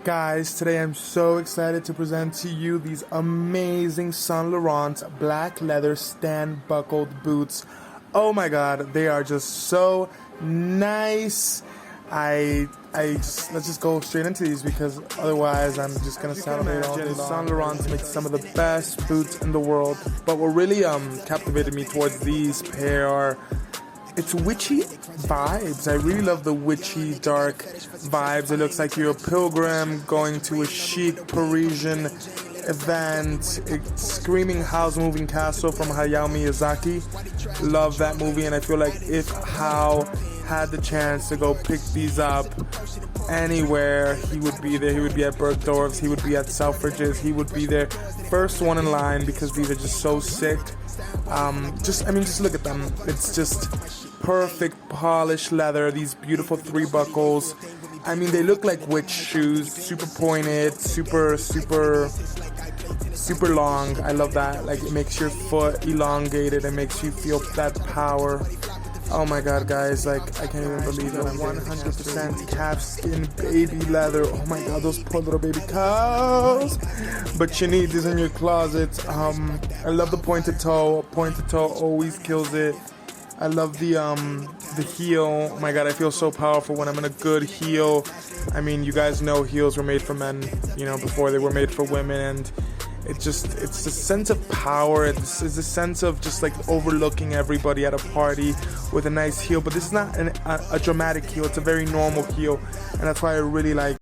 Guys, today I'm so excited to present to you these amazing Saint Laurent black leather stand buckled boots. Oh my god, they are just so nice. Let's just go straight into these because otherwise I'm just gonna salivate all day long. Saint Laurent makes some of the best boots in the world, but what really captivated me towards these pair are it's witchy vibes. I really love the witchy dark vibes. It looks like you're a pilgrim going to a chic Parisian event. It's screaming Howl's Moving Castle from Hayao Miyazaki. Love that movie, and I feel like if Hao had the chance to go pick these up anywhere, he would be there. He would be at Bergdorf's, he would be at Selfridges, he would be there first one in line because these are just so sick. Just look at them. It's just perfect polished leather, these beautiful 3 buckles. I mean, they look like witch shoes, super pointed, super long. I love that. Like, it makes your foot elongated. It makes you feel that power. Oh my god, guys, like, I can't even believe it. 100% calfskin baby leather. Oh my god, those poor little baby cows. But you need these in your closet. I love the pointed toe. Pointed toe always kills it. I love the heel. Oh my god, I feel so powerful when I'm in a good heel. I mean, you guys know heels were made for men, you know, before they were made for women, and it's a sense of power. It's a sense of just like overlooking everybody at a party with a nice heel. But this is not a dramatic heel. It's a very normal heel, and that's why I really like